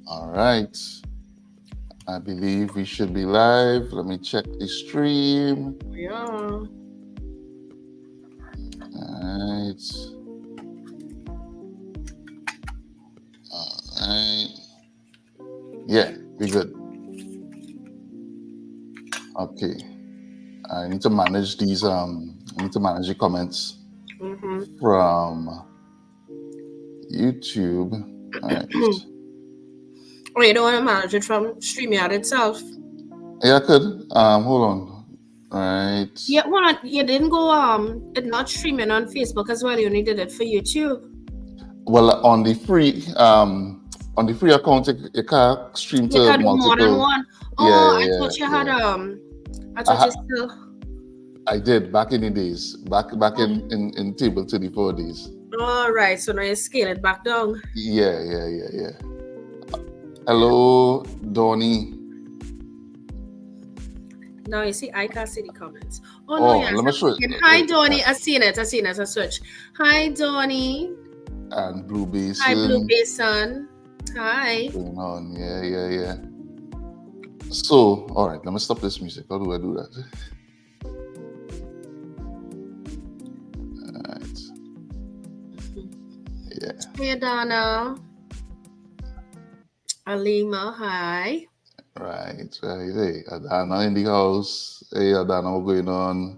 All right. I believe we should be live. Let me check the stream. Yeah. All right. All right. Yeah, we're good. Okay. I need to manage these. I need to manage the comments from YouTube. All right. Oh, you don't want to manage it from StreamYard itself? Yeah, I could. Hold on. All right. Yeah, well, you didn't go it not streaming on Facebook as well. You only did it for YouTube. Well, on the free account, you can stream You to can do more than multiple. one. Yeah, Oh, I yeah, thought you yeah. had I I, thought you ha- still. I did back in the days, back in table 24 days. All right, so now you scale it back down. Yeah. Hello, Donnie. Now you see, I can't see the comments. Oh, Oh, no, yes. let me show it. Hi, Donnie. I seen it. I search. Hi, Donnie. And Blue Basin. Hi, Blue Basin. Hi. Going on. Yeah. So, all right, let me stop this music. How do I do that? All right. Yeah. Hey, Donna. Alima, hi. Right. Hey, Adana in the house. Hey, Adana, what going on?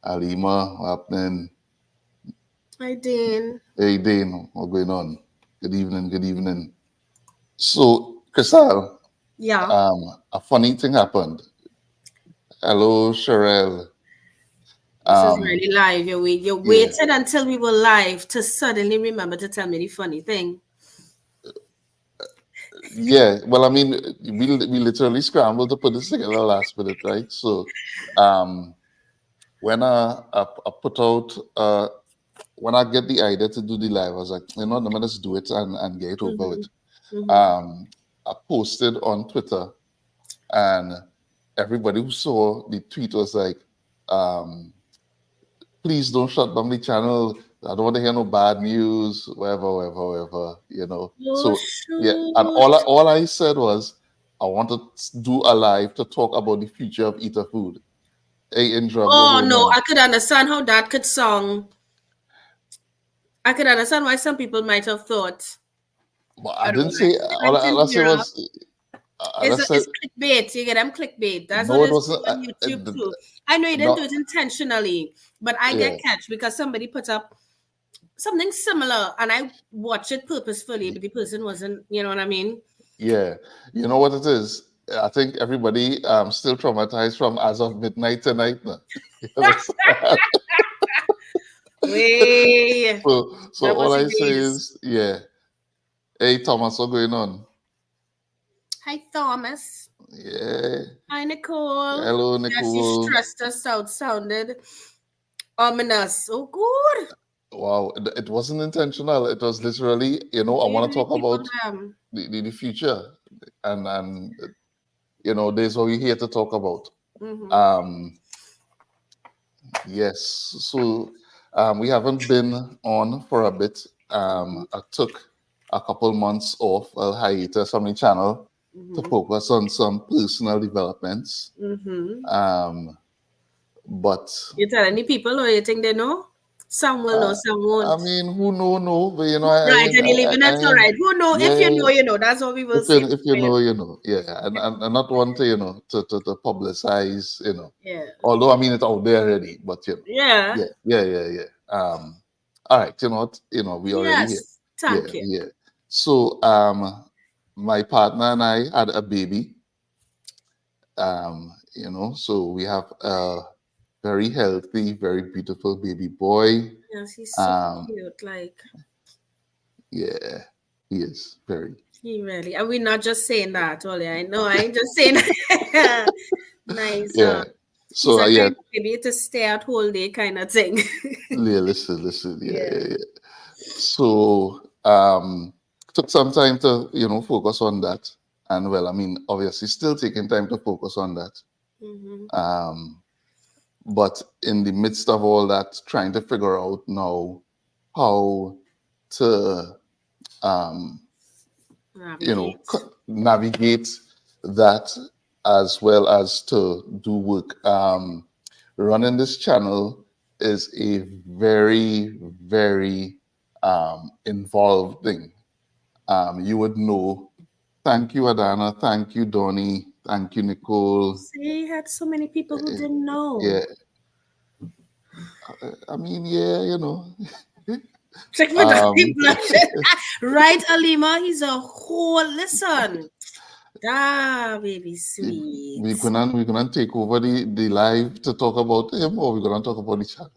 Alima, what happening? Hi, Dean. Hey, Dane, what going on? Good evening. So, Crystal. Yeah. A funny thing happened. Hello, Sherelle. This is really live. You waited until we were live to suddenly remember to tell me the funny thing. Yeah, well, I mean, we literally scrambled to put this together last minute, right? So, when I put out, when I get the idea to do the live, I was like, you know, let me just do it and get it over with. I posted on Twitter, and everybody who saw the tweet was like, please don't shut down the channel. I don't want to hear no bad news, whatever, you know. Oh, yeah, and all I said was, I want to do a live to talk about the future of EatAhFood. Hey, Indra, oh no, I could understand how that could sound. I could understand why some people might have thought. But I didn't say. All I said was. It's clickbait. You get them clickbait. That's No, what it wasn't. on YouTube too. I know you didn't do it intentionally, but I get catch because somebody put up something similar and I watched it purposefully, but the person wasn't, you know what I mean? Yeah. You know what it is? I think everybody still traumatized from As of Midnight Tonight. Way. So all I say is, yeah. Hey, Thomas, what's going on? Hi, Thomas. Yeah. Hi, Nicole. Hello, Nicole. Yes, you stressed us out. Sounded ominous. Oh, good. Wow, it wasn't intentional. It was literally, you know, I want to talk about the future, and you know, there's what we're here to talk about. Yes, so we haven't been on for a bit. I took a couple months off, a hiatus on the channel to focus on some personal developments. But you tell any people, or you think they know? Some will know, some won't. I mean, who know, but you know, right, and you live in it, all right. Who know? Yeah, if you know, you know. That's what we will say. If you know, you know. Yeah, and not want to, you know, to publicize, you know. Yeah. Although I mean, it's out there already, but you know. Yeah. All right, you know what? You know, we already here. Thank you. Yeah. So, my partner and I had a baby. You know, so we have a very healthy, very beautiful baby boy. Yes, he's so cute. Like, yeah, he is very. He really, and we're not just saying that, Ollie. I know, I ain't just saying that. Nice. Yeah. So he's a maybe to stay at whole day kind of thing. Yeah, listen. Yeah. So took some time to, you know, focus on that. And well, I mean, obviously still taking time to focus on that. But in the midst of all that, trying to figure out now how to Navigate. navigate that, as well as to do work. Running this channel is a very, very involved thing. You would know. Thank you, Adana. Thank you, Donnie. Thank you, Nicole. See, had so many people who didn't know. Yeah, I mean, yeah, Check for that Um, blushing. Right, Alima? He's a whole listen. Ah, baby sweet. we're gonna take over the live to talk about him, or we're gonna talk about each other.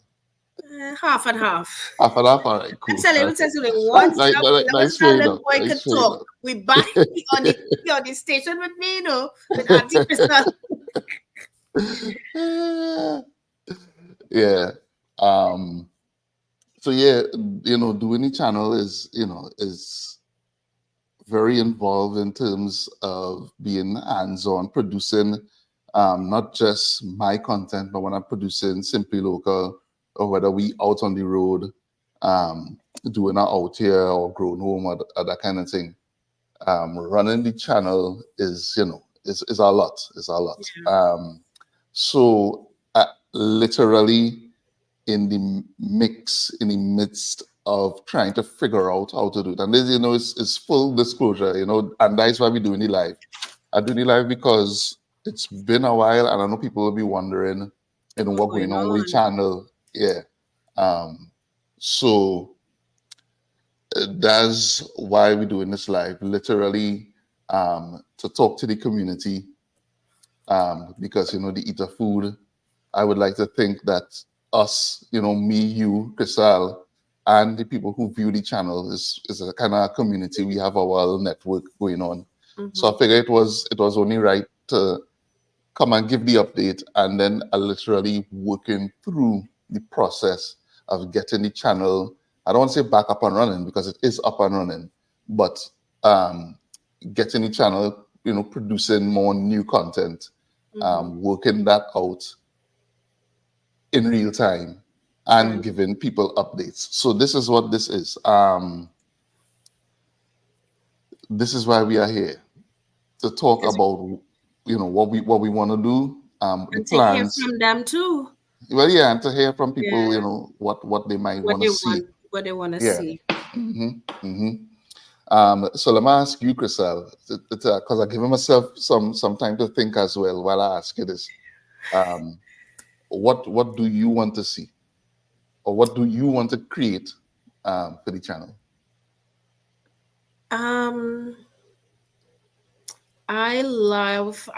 Half and half. Half and half, all right, I cool. tell you, tell you, once that was Nice how trade that up. boy could Nice trade talk. up. We back on the station with me, with Auntie Crystal. Yeah. Um, so yeah, doing the channel is very involved in terms of being hands-on, producing not just my content, but when I'm producing Simply Local, or whether we out on the road, doing our out here or grown home, or that kind of thing. Running the channel is a lot. It's a lot. So literally in the in the midst of trying to figure out how to do it. And this, is full disclosure, and that's why we're doing the live. I do the live because it's been a while, and I know people will be wondering, What's what's going going on with the on? channel. Yeah. So that's why we're doing this live, literally, to talk to the community, because, the EatAhFood, I would like to think that us, me, you, Crystal, and the people who view the channel is a kind of community. We have our little network going on. So I figured it was only right to come and give the update, and then literally working through the process of getting the channel. I don't want to say back up and running, because it is up and running, but getting the channel, producing more new content, working that out in real time, and giving people updates. So this is what this is. This is why we are here, to talk about what we want to do, the And to hear plans. from them too. Well, yeah, and to hear from people, Yeah. what they might want to see. What they want to Yeah. see. So let me ask you, Crystal, because I give myself some time to think as well while I ask you this. What do you want to see, or what do you want to create for the channel? Um, I love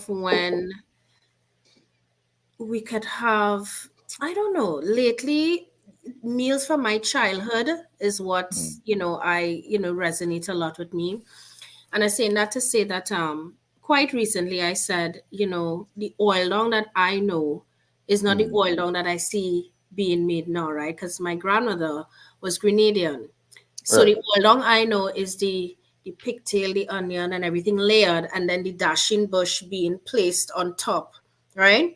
when we could have, I don't know, lately meals from my childhood is what, resonate a lot with me. And I say that to say that quite recently I said, the oil dong that I know is not the oil dong that I see being made now, right? Because my grandmother was Grenadian. So Right. the oil dong I know is the pigtail, the onion, and everything layered, and then the dashing bush being placed on top, right?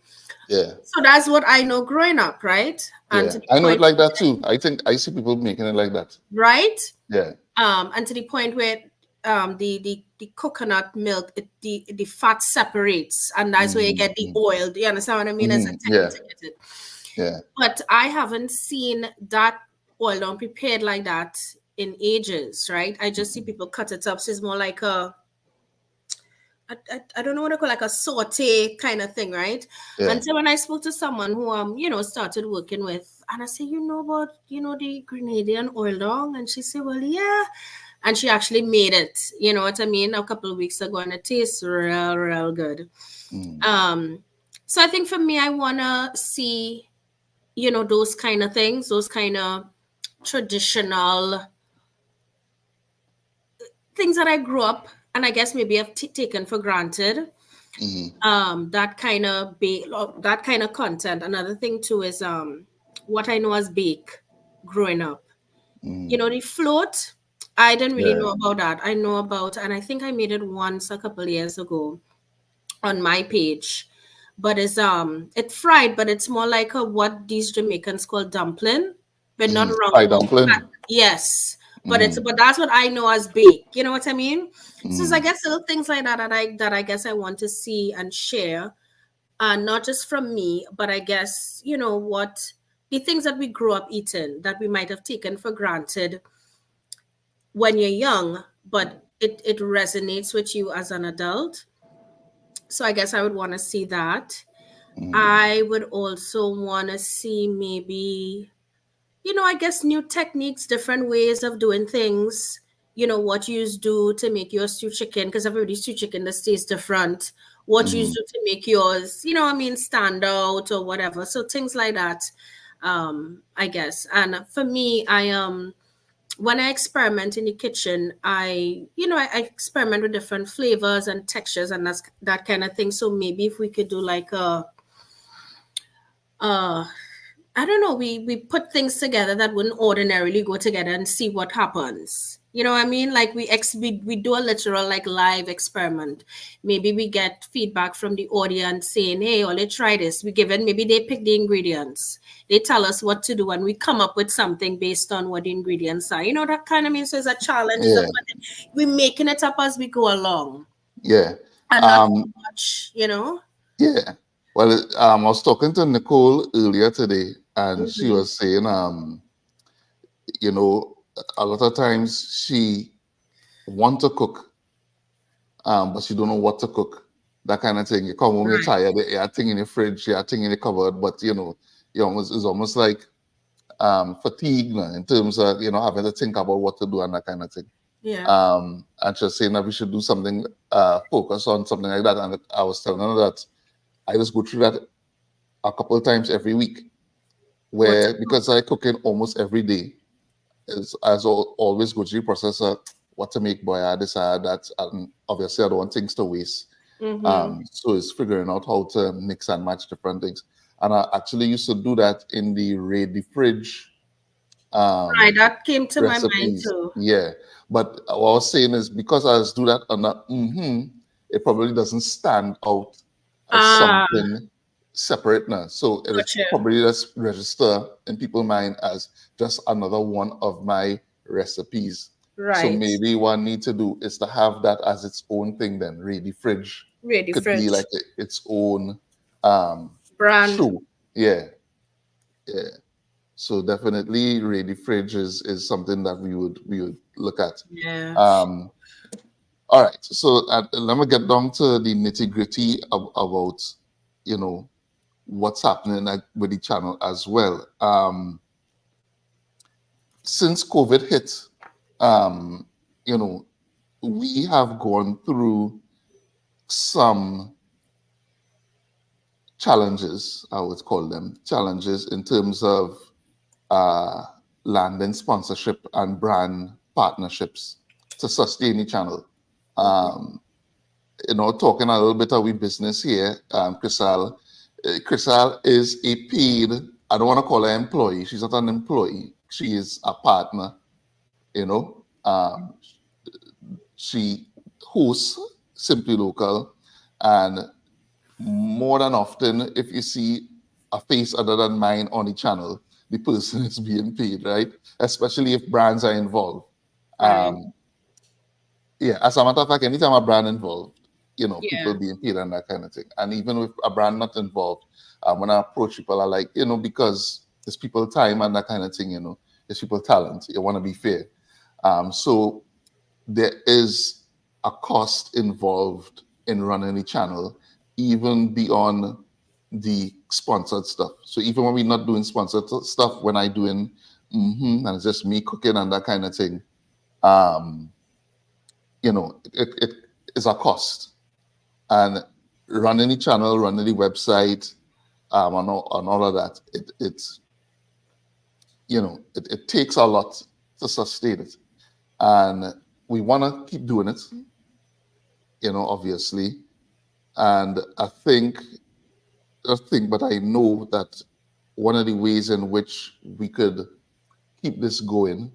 Yeah. So that's what I know growing up, right? And Yeah. to the I know it point, like that too. I think I see people making it like that. right? Yeah. And to the point where the coconut milk, the fat separates, and that's where you get the oil. Do you understand what I mean? As a Yeah. technique to get it. Yeah. But I haven't seen that oil done prepared like that in ages, right? I just see people cut it up. So it's more like I don't know what to call, like a saute kind of thing, right? Yeah. Until when I spoke to someone who started working with, and I said, about the Grenadian oil dong, and she said, well, yeah, and she actually made it. You know what I mean? A couple of weeks ago, and it tastes real good. So I think for me, I wanna see those kind of things, those kind of traditional things that I grew up and I guess maybe I've taken for granted. That kind of that kind of content. Another thing too is what I know as bake growing up. The float. I didn't really Yeah. know about that. I know about, and I think I made it once a couple years ago on my page. But it's fried, but it's more like a what these Jamaicans call dumpling, but not Pie round, more dumpling. fat. Yes, but that's what I know as bake. You know what I mean? So it's, I Mm, guess little things like that that I guess I want to see and share, not just from me, but I guess what the things that we grew up eating that we might have taken for granted when you're young, but it resonates with you as an adult. So I guess I would want to see that. mm, I would also want to see maybe, I guess new techniques, different ways of doing things. What you do to make your stew chicken, because everybody's stew chicken that tastes different. What you mm, do to make yours, stand out or whatever. So things like that, I guess. And for me, when I experiment in the kitchen, I experiment with different flavors and textures and that kind of thing. So maybe if we could do like uh I don't know, we put things together that wouldn't ordinarily go together and see what happens. You know what I mean? Like we do a literal like live experiment. Maybe we get feedback from the audience saying, "Hey, or let's try this." We give it. Maybe they pick the ingredients. They tell us what to do, and we come up with something based on what the ingredients are. You know that kind of means so it's a challenge. yeah, We're making it up as we go along, yeah. and not too Um, much. You know. yeah. Well, I was talking to Nicole earlier today, and she Mm-hmm. was saying, you know, a lot of times she want to cook, but she don't know what to cook. That kind of thing. You come home, you're Right. tired, you have thing in the fridge, you have thing in the cupboard, but you almost it's almost like fatigue now, in terms of having to think about what to do and that kind of thing. Yeah. And she's saying that we should do something, focus on something like that. And I was telling her that I just go through that a couple of times every week, What to where because I cook in almost every day, as always go through the process of what to make, boy, I this, that, and obviously I don't want things to waste. Mm-hmm. So it's figuring out how to mix and match different things. And I actually used to do that in the ready fridge Right, um, that came to my mind recipes. too. Yeah. But what I was saying is because I was do that on that, it probably doesn't stand out as Ah, something separate now. So it is gotcha. probably just register in people's mind as just another one of my recipes. So Right. maybe one need to do is to have that as its own thing then. Ready fridge Ready could be fridge like its own um brand. show. Yeah. Yeah. So definitely, ready fridge is something that we would look at. Yeah. Um, all right. So let me get down to the nitty gritty about you know what's happening with the channel as well. Since COVID hit, um, you know, we have gone through some challenges. I would call them challenges in terms of uh, landing sponsorship and brand partnerships to sustain the channel. Mm-hmm. Um, talking a little bit of we business here, Chrisal. Chrisal is a paid, I don't want to call her employee. She's not an employee. She is a partner, you know. She hosts Simply Local, and more than often, if you see a face other than mine on the channel, the person is being paid, right? Especially if brands are involved. Right. Um, yeah, as a matter of fact, anytime a brand involved, people Yeah. being paid and that kind of thing. And even with a brand not involved, when I approach people, I like, because it's people time and that kind of thing, it's people talent. You want to be fair. So there is a cost involved in running the channel, even beyond the sponsored stuff. So even when we're not doing sponsored stuff, when I doing and it's just me cooking and that kind of thing, um, it is a cost. And running the channel, running the website, and all of that, it takes a lot to sustain it. And we want to keep doing it, obviously. And but I know that one of the ways in which we could keep this going,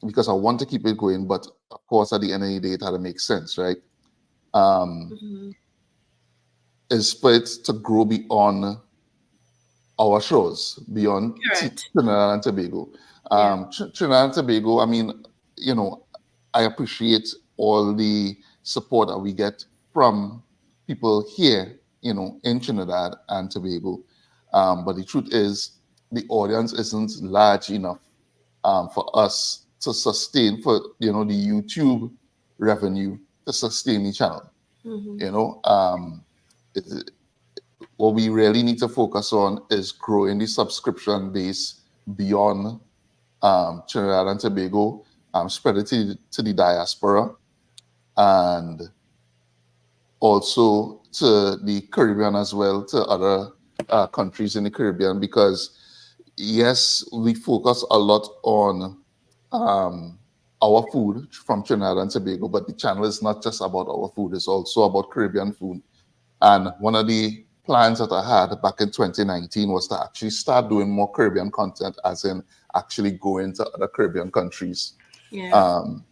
because I want to keep it going, but of course, at the end of the day, it had to make sense, right? Um, Mm-hmm. is for it to grow beyond our shores, beyond Correct. Trinidad and Tobago. Yeah. Trinidad and Tobago, I mean, you know, I appreciate all the support that we get from people here, in Trinidad and Tobago. But the truth is, the audience isn't large enough for us to sustain, for the YouTube revenue to sustain the channel. Mm-hmm. You know, it, what we really need to focus on is growing the subscription base beyond Trinidad and Tobago, spread it to the diaspora, and also to the Caribbean as well, to other countries in the Caribbean, because yes, we focus a lot on um, our food from Trinidad and Tobago, but the channel is not just about our food, it's also about Caribbean food. And one of the plans that I had back in 2019 was to actually start doing more Caribbean content, as in actually going to other Caribbean countries. Yeah. Um,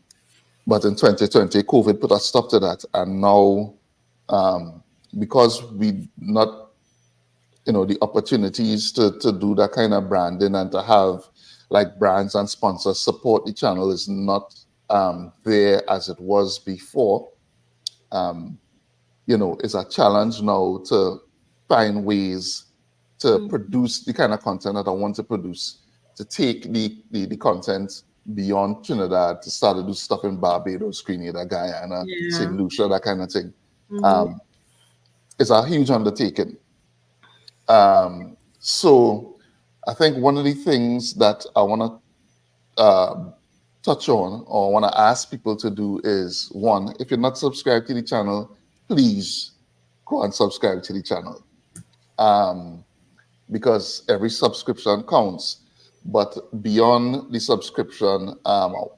but in 2020, COVID put a stop to that. And now, um, because we not, the opportunities to do that kind of branding and to have like brands and sponsors support the channel is not there as it was before. Um, it's a challenge now to find ways to Mm-hmm. produce the kind of content that I want to produce, to take the content beyond Trinidad, to start to do stuff in Barbados, Grenada, Guyana, St. Yeah. Lucia, that kind of thing. Mm-hmm. Um, it's a huge undertaking. So I think one of the things that I want to touch on, or want to ask people to do, is one, if you're not subscribed to the channel, please go and subscribe to the channel, because every subscription counts. But beyond the subscription,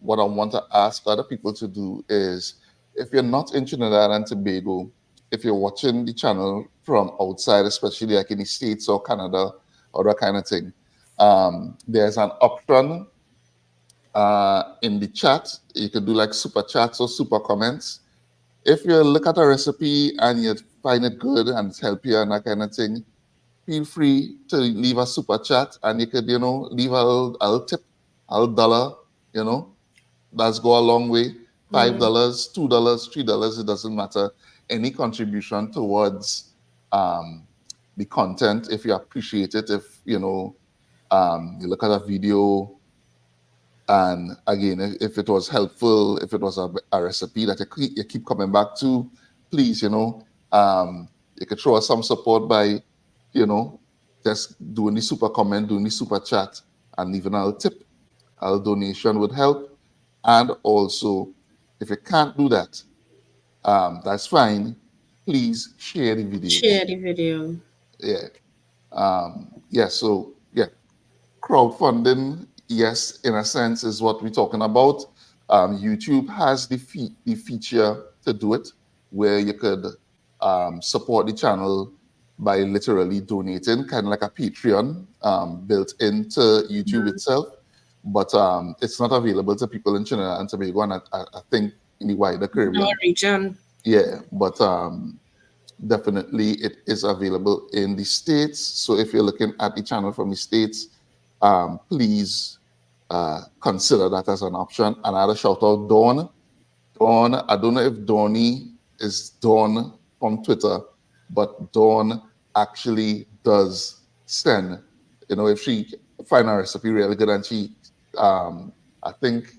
what I want to ask other people to do is, if you're not in Trinidad and Tobago, if you're watching the channel from outside, especially like in the States or Canada or that kind of thing, there's an option in the chat. You can do like super chats or super comments. If you look at a recipe and you find it good and it's healthy and that kind of thing, feel free to leave a super chat, and you could, leave a little tip, a little dollar, that's go a long way. Mm-hmm. $5, $2, $3, it doesn't matter. Any contribution towards the content, if you appreciate it, if you look at a video, and again, if it was helpful, if it was a recipe that you keep coming back to, please, you could show us some support by, you know, just doing the super comment, doing the super chat, and leaving a little tip. A little donation would help. And also, if you can't do that, that's fine. Please share the videos. Share the video. Yeah. Yeah. So, yeah, crowdfunding, yes, in a sense, is what we're talking about. YouTube has the feature to do it, where you could support the channel by literally donating, kind of like a Patreon built into YouTube itself. But it's not available to people in Trinidad and Tobago, and I think in the wider Our Caribbean. region. Yeah, but definitely it is available in the States. So if you're looking at the channel from the States, please consider that as an option. And I had a shout out Dawn. Dawn, I don't know if Donnie is Dawn from Twitter, but Dawn actually does send, if she find a recipe really good, and she, I think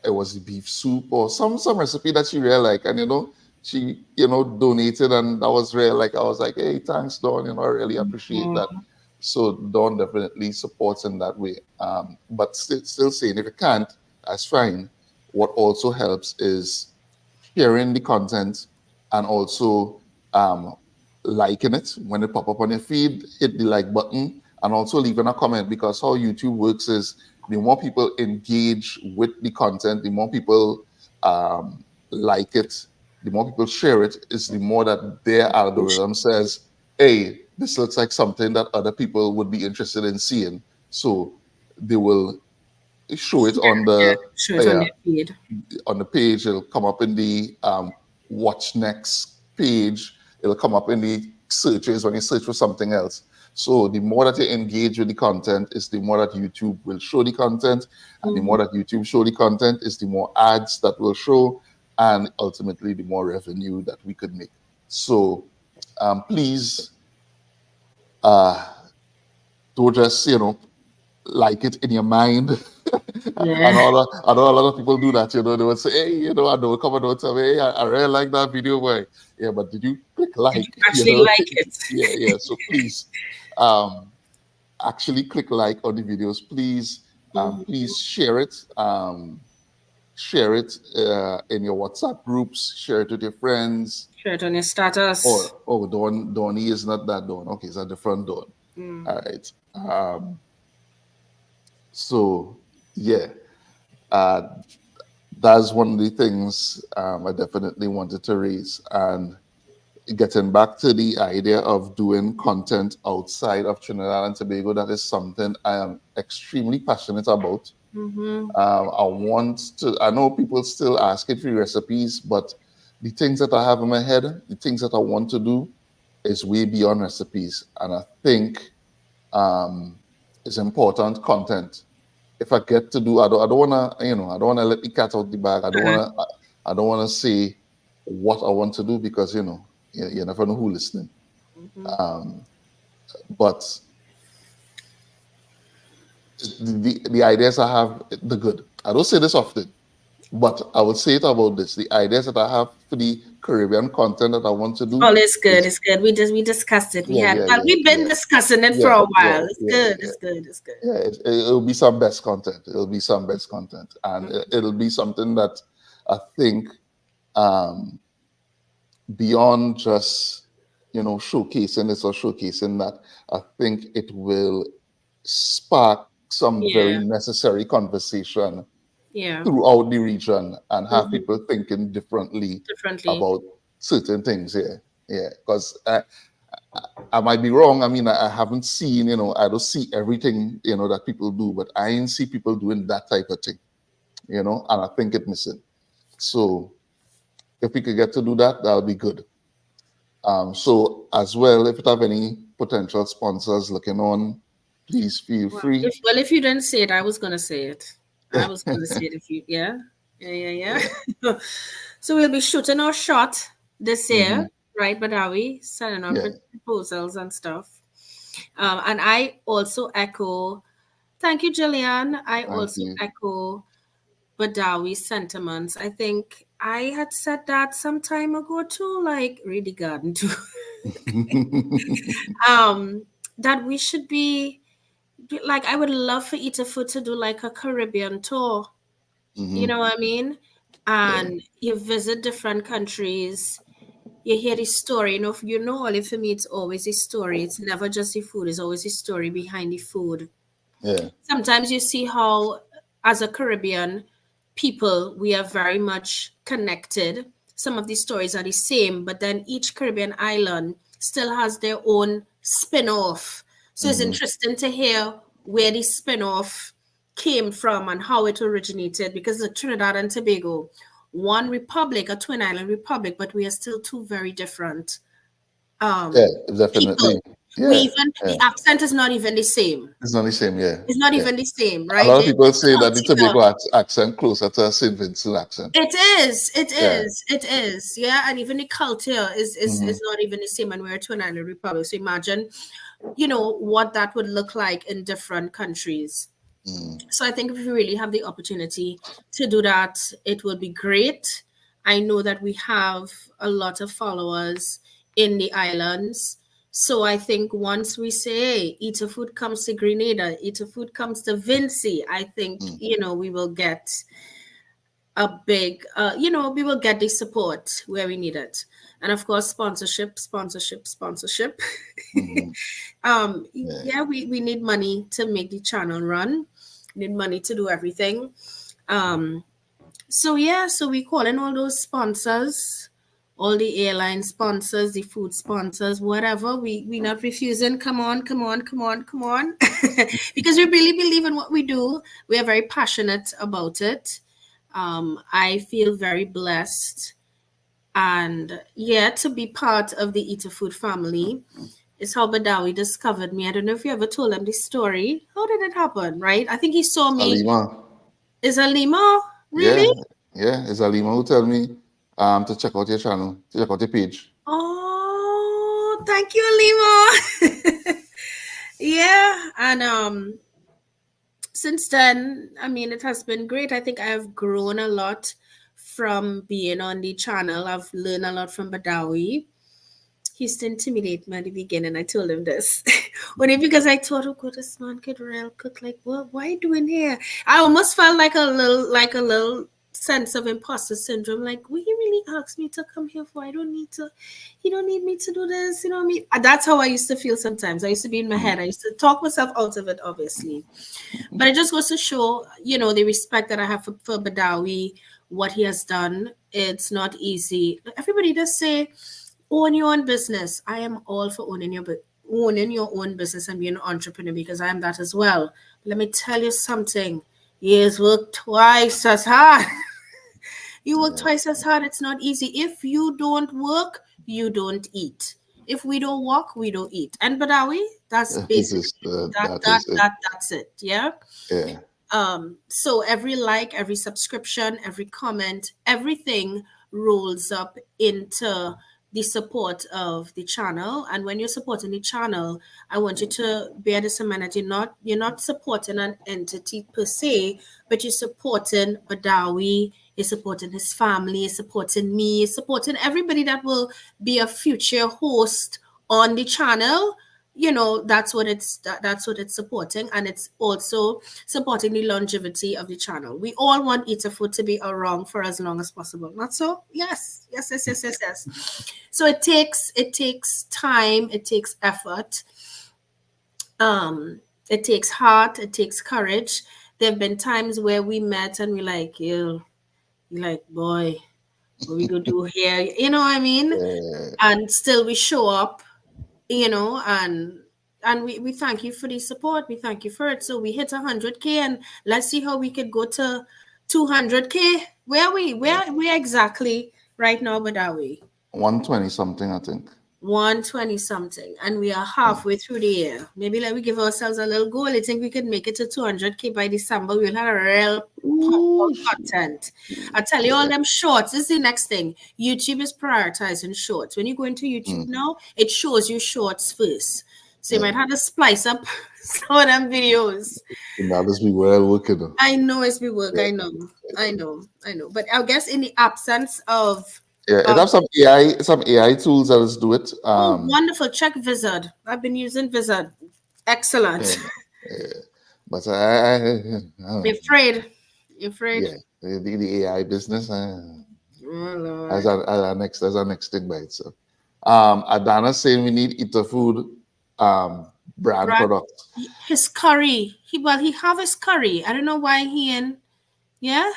it was the beef soup or some recipe that she really like, and she donated, and that was real. Like, I was like, hey, thanks, Dawn. I really appreciate that. Mm-hmm. So Dawn definitely supports in that way. But still saying, if you can't, that's fine. What also helps is sharing the content, and also liking it when it pop up on your feed. Hit the like button, and also leaving a comment, because how YouTube works is, the more people engage with the content, the more people like it, the more people share it, is the more that their algorithm says, hey, this looks like something that other people would be interested in seeing. So they will show it on Yeah. the Show it on their feed. page. It'll come up in the watch next page. It'll come up in the searches when you search for something else. So the more that you engage with the content is the more that YouTube will show the content, and the more that YouTube show the content is the more ads that will show, and ultimately the more revenue that we could make. So please don't just like it in your mind. Yeah. I know a lot of people do that. They would say, hey, I know, come and don't tell me, hey, I really like that video, boy. Yeah, but did you click Did like? you actually like it? Yeah. So please, actually click like on the videos. Please, please share it in your WhatsApp groups. Share it with your friends. Share it on your status. Oh, Donnie is not that Dawn. Okay, it's a different Dawn. All right. So yeah, uh, that's one of the things I definitely wanted to raise. And getting back to the idea of doing content outside of Trinidad and Tobago, that is something I am extremely passionate about. I know people still asking for recipes, but the things that I have in my head, the things that I want to do is way beyond recipes. And I think it's important content. If I get to do, I don't wanna, I don't wanna let the cat out the bag. I don't wanna say what I want to do because you never know who listening. But the ideas I have, the good. I don't say this often, but I will say it about this. The ideas that I have for the Caribbean content that I want to do Oh, it's good. is It's good. We discussed it. yeah, yeah, yeah, We've been yeah, discussing it for yeah, a yeah, while. It's yeah, good. yeah. It's good. It's good. Yeah, it'll be some best content. It'll be some best content, and it'll be something that I think beyond just showcasing this or showcasing that. I think it will spark some very Yeah. necessary conversation Yeah. throughout the region and have people thinking differently Differently. about certain things. Yeah, because I might be wrong. I mean, I haven't seen, I don't see everything, that people do, but I ain't see people doing that type of thing, and I think it's missing. So if we could get to do that, that'll be good. So as well, if you have any potential sponsors looking on, please feel Well, free. if you didn't say it, I was gonna say it. I was gonna say it if you yeah. Yeah. So we'll be shooting our shot this Hmm. year, right, Badawi? Sending our Yeah. proposals and stuff. And I also echo, thank you, Jillian. I Thank also you. echo Badawi's sentiments. I think I had said that some time ago too, like really garden too. um, that we should be like, I would love for EatAhFood to do like a Caribbean tour. You Hmm. know what I mean? Yeah. And you visit different countries, you hear the story. Only for me, it's always a story. It's never just the food, it's always a story behind the food. Yeah. Sometimes you see how, as a Caribbean people, we are very much connected. Some of these stories are the same, but then each Caribbean island still has their own spin off. So it's Hmm. interesting to hear where the spin off came from and how it originated, because the Trinidad and Tobago, one republic, a twin island republic, but we are still two very different Yeah. Definitely. people. We Yeah. even, Yeah. the accent is not even the same. It's not the same. Yeah. It's not Yeah. even the same, A right? lot of The people say that the culture. Tobago accent closer to a St. Vincent accent. It is, it Yeah. is, it is. Yeah, and even the culture Hmm. is not even the same, and we're a twin island republic. So imagine, what that would look like in different countries. Mm. So I think if we really have the opportunity to do that, it will be great. I know that we have a lot of followers in the islands. So I think once we say, hey, EatAhFood comes to Grenada, EatAhFood comes to Vinci, I think, Mm. we will get a big, we will get the support where we need it. And of course, sponsorship. Hmm. Yeah. Yeah, we need money to make the channel run, need money to do everything. Um, so yeah, so we call in all those sponsors, all the airline sponsors, the food sponsors, whatever. We not refusing. Come on, come on, come on, come on, because we really believe in what we do. We are very passionate about it. I feel very blessed, and yeah, to be part of the EatAhFood family. It's how Badawi discovered me. I don't know if you ever told him this story. How did it happen, right? I think he saw me. Alima. Is Alima? Yeah, Really? yeah. It's Alima who tell me to check out your channel, to check out your page. Oh, thank you, Alima. Yeah. And since then, I mean, it has been great. I think I have grown a lot from being on the channel. I've learned a lot from Badawi. He used to intimidate me at the beginning. I told him this. Only because I thought, oh god, this man could real cook. Like, what are you doing here? I almost felt like a little sense of imposter syndrome. Like, will you really ask me to come here for? I don't need to, you don't need me to do this, you know what I mean? That's how I used to feel sometimes. I used to be in my Mm. head. I used to talk myself out of it, obviously. But it just goes to show, the respect that I have for Badawi, what he has done. It's not easy. Everybody does say, own your own business. I am all for owning your own business and being an entrepreneur because I am that as well. Let me tell you something. Years work twice as hard. You work Yeah, twice as hard. It's not easy. If you don't work, you don't eat. If we don't walk, we don't eat. And Badawi, that's this basic. is That that that is it. that that's it. Yeah. Yeah, So every like, every subscription, every comment, everything rolls up into the support of the channel. And when you're supporting the channel, I want you to bear this in mind that you're not supporting an entity per se, but you're supporting Badawi, you're supporting his family, you're supporting me, you're supporting everybody that will be a future host on the channel. That's what it's supporting, and it's also supporting the longevity of the channel. We all want EatAhFood to be around for as long as possible, not so? Yes, yes, yes, yes, yes, yes. So it takes time, it takes effort, it takes heart, it takes courage. There have been times where we met and we're like, you like, boy, what we gonna do here, you know what I mean? yeah. And still we show up, and we thank you for the support. We thank you for it. So we hit 100K, and let's see how we could go to 200K. Where exactly right now, but are we 120 something, I think. 120 something, and we are Mm. halfway through the year? Maybe let me give ourselves a little goal. I think we could make it to 200K by December. We'll have a real pump out Ooh, content. I tell you, all yeah. them shorts. This is the next thing. YouTube is prioritizing shorts. When you go into YouTube Mm. now, it shows you shorts first. So you Yeah. might have to splice up some of them videos. And that is we well working on. I know it's be work. Yeah. I know. I know. I know. But I guess in the absence of Yeah, it um, have some AI tools that us do it. oh, wonderful. Check Vizard. I've been using Vizard. Yeah, Excellent. yeah. But I don't You're know. afraid. You're afraid. Yeah, the AI business Oh as Lord. our next thing by itself. Adana saying we need EatAhFood brand Brad, products. his curry. He have his curry. I don't know why he in. Yeah,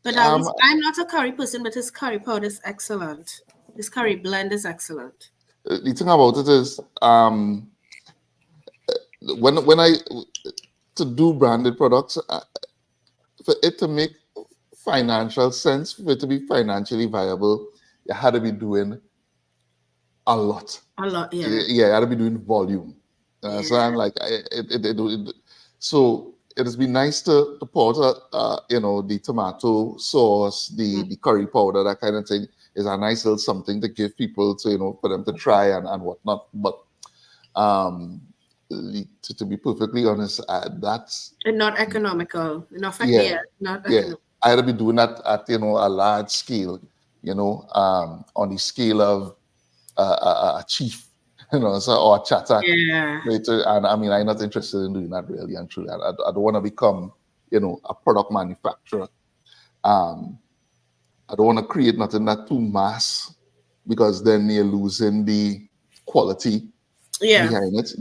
but at Um, least I'm not a curry person. But his curry powder is excellent. His curry blend is excellent. the thing about it is when I to do branded products, for it to make financial sense, for it to be financially viable, you had to be doing a lot. A lot. Yeah. Yeah, you had to be doing volume. So Yeah. I'm like, so it has been nice to pour out, the tomato sauce, Mm. the curry powder, that kind of thing is a nice little something to give people to, for them to try and whatnot. But um, to be perfectly honest, that's And not economical. Enough. yeah, Yeah. Not yeah. economical. I had to be doing that at a large scale, on the scale of a chief, so, or a chatak Yeah. later. And I mean, I'm not interested in doing that really and truly. I don't want to become, a product manufacturer. Um, I don't want to create nothing that too mass because then you're losing the quality Yeah. behind it.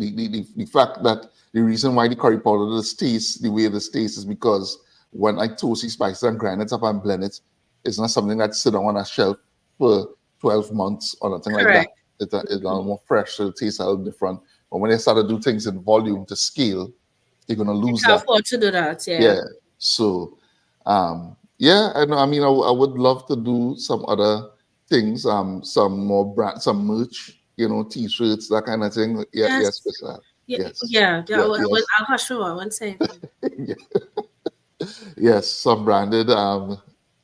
The fact that the reason why the curry powder does taste the way it tastes is because when I toast the spices and grind it up and blend it, it's not something that sit on a shelf for 12 months or nothing like that. Correct. It's a little more fresh, so it tastes a little different. But when they start to do things in volume to scale, you're gonna You lose can that. afford to do that. Yeah. Yeah. So yeah, I know. I mean, I would love to do some other things, some more brand, some merch, T-shirts, that kind of thing. Yeah, yes, Yes. Krista. Yeah, Yes, yeah. yeah, yes, I'll hush you. I won't say anything. yes. Some branded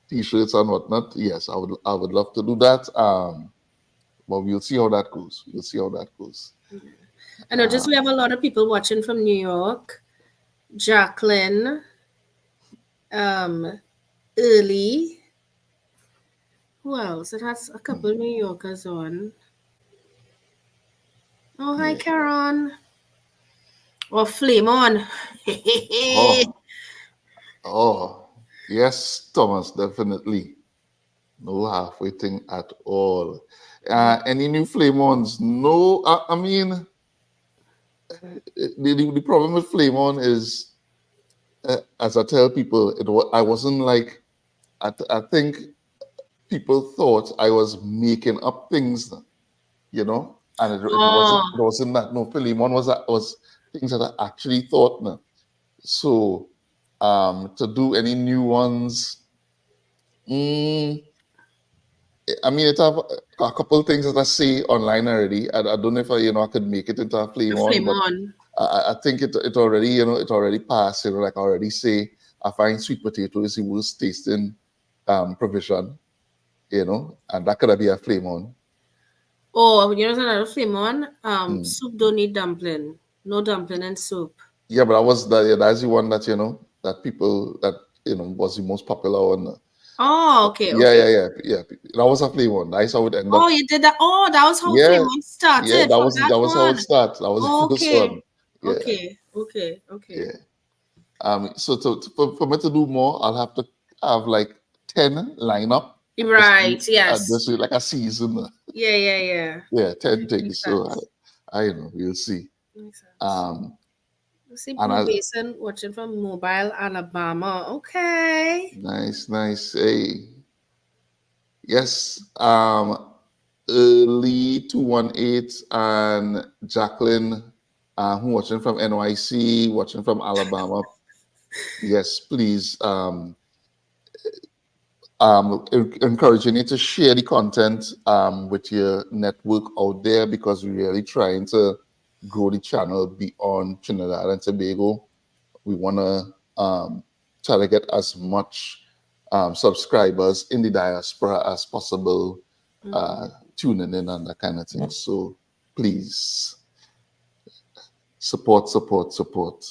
T-shirts and whatnot. Yes, I would love to do that. But we'll see how that goes. We'll see how that goes. I noticed we have a lot of people watching from New York. Jacqueline, um, Early. Who else? It has a couple New Yorkers on. Oh, hi, Yeah. Karen. Or Flame on. Oh, oh, yes, Thomas, definitely. No halfway thing at all. Any new flame ons? No, I mean, the problem with flame on is, as I tell people, I wasn't like, I think people thought I was making up things, and it Oh, wasn't that. No, flame on was things that I actually thought. No. So, to do any new ones, mm, I mean, it have a couple of things that I see online already. I don't know if I could make it into a the flame on, Flame but on. I think it already, it already passed. Like I already say, I find sweet potato is the worst tasting provision, and that could be a flame on. Oh, you know what's another Flame on? Mm. Soup don't need dumpling. No dumpling and soup. Yeah, but that's the one that that people that was the most popular one. Oh, okay, Yeah, okay. yeah, yeah, yeah. That was a flame one. That's how it ended Oh, up. you did that. Oh, that was how Yeah, Flame on yeah. started That from was that that was how it one. started. That was the first Okay, one. Yeah, okay, okay, okay. yeah. So for me to do more, I'll have to have like 10 lineup. Just Right, yes. just like a season. Yeah, yeah, yeah. Yeah, 10 Makes things. So sense. I we'll see. Makes sense. Um, You see and Blue Basin watching from Mobile, Alabama. Okay. nice, nice. Hey, yes. Early 218 and Jacqueline, who watching from NYC, watching from Alabama. Yes, please. Encouraging you to share the content with your network out there, because we're really trying to grow the channel beyond Trinidad and Tobago. We want to try to get as much subscribers in the diaspora as possible, Mm-hmm. tuning in and that kind of thing. So please support, support, support.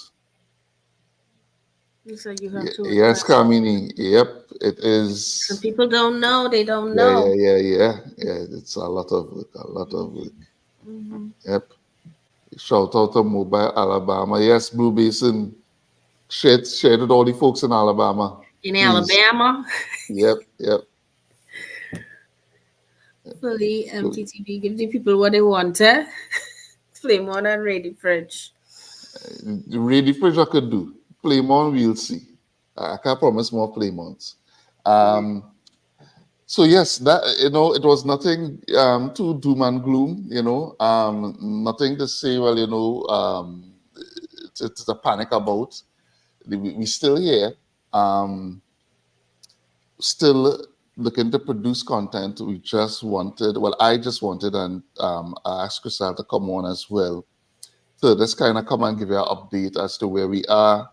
So you have to Yes, request. Kamini. Yep, it Some is. people don't know. They don't Yeah, know. yeah, yeah, yeah. Yeah, it's a lot of work, a lot of work. Mm-hmm. Yep. Shout out to Mobile, Alabama. Yes, Blue Basin. Share it with all the folks in Alabama. In Please. Alabama, Yep, yep. fully MTTB give the people what they wanted. Flame on and ready fridge. The ready fridge I could do. Flame on, we'll see. I can't promise more flame ons. So yes, that it was nothing too doom and gloom. Nothing to say. Well, it's a panic about. We still here. Um, Still looking to produce content. I just wanted, and I asked Crystal to come on as well. So just kind of come and give you an update as to where we are,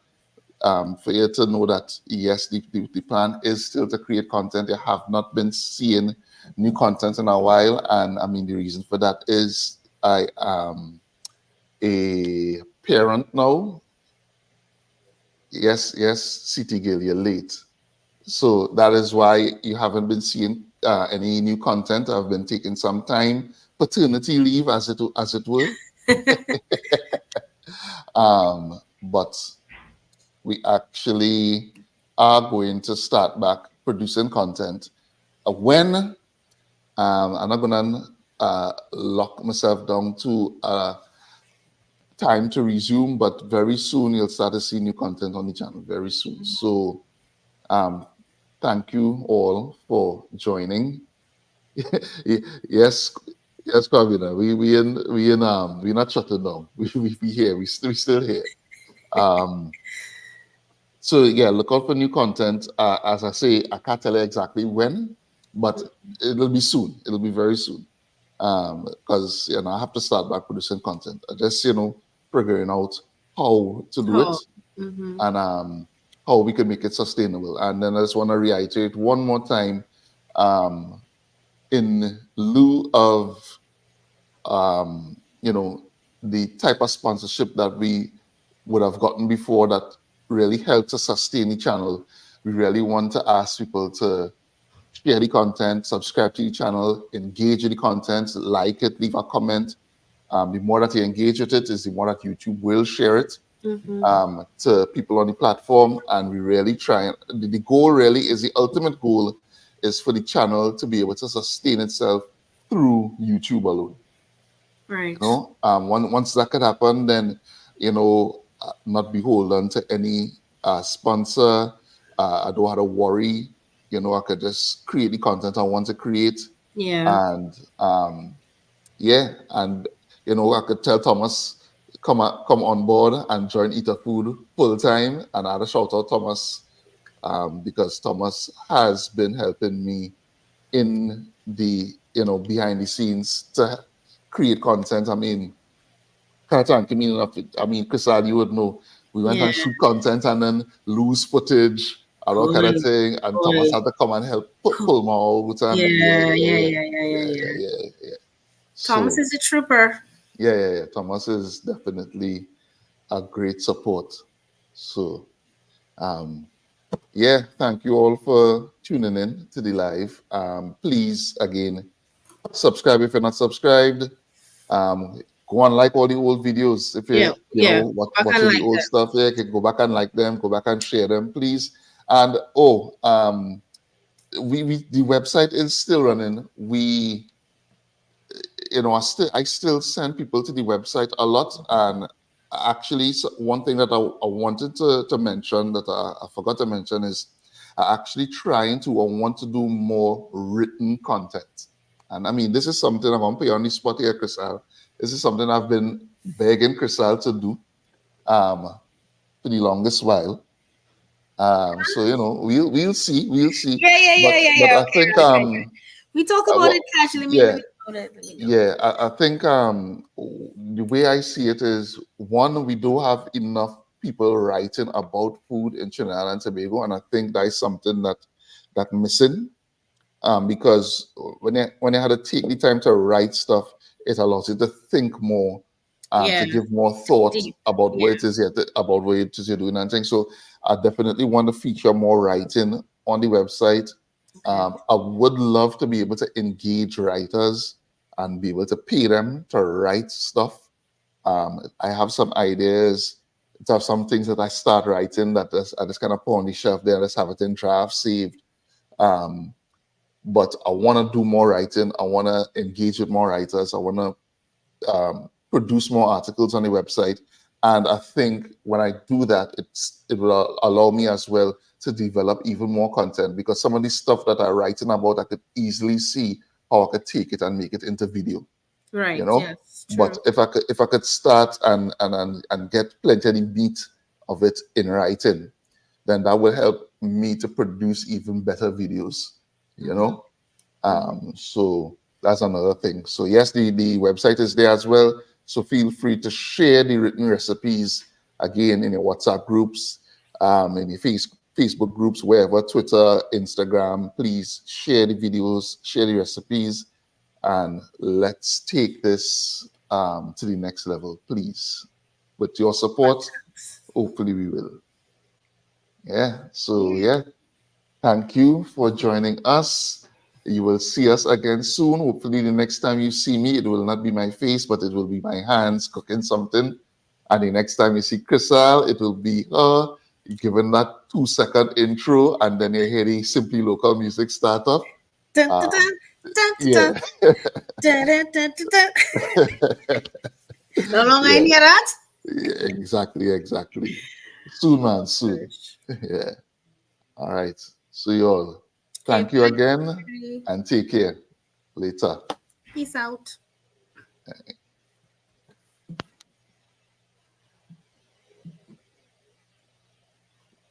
for you to know that yes, the plan is still to create content. You have not been seeing new content in a while, and I mean the reason for that is I am a parent now. Yes, yes, City Girl, you're late. So that is why you haven't been seeing any new content. I've been taking some time, paternity leave, as it were. But we actually are going to start back producing content. When I'm not gonna lock myself down to time to resume, but very soon you'll start to see new content on the channel very soon. So um, thank you all for joining. Yes, yes, Pravina. We're not shutting down. We here. We still here. Um, so yeah, look out for new content. As I say, I can't tell you exactly when, but it'll be soon. It'll be very soon. because I have to start back producing content. I just figuring out how to do it Oh. Mm-hmm. and how we can make it sustainable. And then I just want to reiterate one more time, um, in lieu of the type of sponsorship that we would have gotten before that really helped to sustain the channel. We really want to ask people to share the content, subscribe to the channel, engage with the content, like it, leave a comment. The more that you engage with it is the more that YouTube will share it Mm-hmm. to people on the platform. And we really try, the goal really is, the ultimate goal is for the channel to be able to sustain itself through YouTube alone. Right. Once that could happen, then not beholden to any sponsor. I don't have to worry. I could just create the content I want to create, Yeah. and yeah, and I could tell Thomas come on board and join EatAhFood full time, and I had to shout out Thomas because Thomas has been helping me in the behind the scenes to create content. I mean, can't thank him enough. I mean, Crystal, you would know. We went Yeah. and shoot content and then lose footage and all kind of Cool. thing. And Thomas Cool. had to come and help Cool. pull my out. And Yeah. Yeah. Yeah. Yeah. Yeah. yeah, Yeah. yeah, yeah. Thomas So is a trooper. yeah. Thomas is definitely a great support. So um, yeah, thank you all for tuning in to the live. Please again subscribe if you're not subscribed. Go and like all the old videos. If Yeah. Yeah. Go back and watching the like old that. stuff, yeah, you can go back and like them, go back and share them, please. And we the website is still running. We I still send people to the website a lot. And actually, one thing that I wanted to mention that I forgot to mention is I actually I want to do more written content. And I mean, this is something I'm going to put you on the spot here, Crystal. This is something I've been begging Crystal to do for the longest while. So we'll see. Yeah. Yeah. Yeah. Yeah. But Yeah. I Okay. think Okay. We talk about what it casually. Me. Let yeah. me know that. Let me know. Yeah, I think the way I see it is, one, we don't have enough people writing about food in Trinidad and Tobago, and I think that is something that missing. Because when you had to take the time to write stuff, it allows you to think more, Yeah. to give more thought Deep. about Yeah. what it is about what it is you're doing and things. So I definitely want to feature more writing on the website. Okay. I would love to be able to engage writers and be able to pay them to write stuff. I have some ideas. To have some things that I start writing I just kind of put on the shelf there. Just have it in draft saved. Um, but I want to do more writing. I want to engage with more writers. I want to produce more articles on the website. And I think when I do that, it will allow me as well to develop even more content, because some of the stuff that I'm writing about, I could easily see how I could take it and make it into video. you Right. know. Yes. But True. if I could start and get plenty of the meat of it in writing, then that will help me to produce even better videos. You Mm-hmm. know. Mm-hmm. So that's another thing. So yes, the website is there as well. So feel free to share the written recipes again in your WhatsApp groups, in your Facebook groups, wherever, Twitter, Instagram. Please share the videos, share the recipes, and let's take this to the next level, please. With your support, hopefully we will. Yeah. So Yeah. yeah. Thank you for joining us. You will see us again soon. Hopefully, the next time you see me, it will not be my face, but it will be my hands cooking something. And the next time you see Crystal, it will be her giving that 2-second intro, and then you hear the Simply Local music start up. Dun, dun, Um, dun, dun, dun, yeah. dun, dun, dun, dun, dun. No longer in Yeah, your that? yeah, exactly. Soon, man, soon. Yeah. All right. See you all. Okay, Thank you bye. again and take care. Later. Peace out.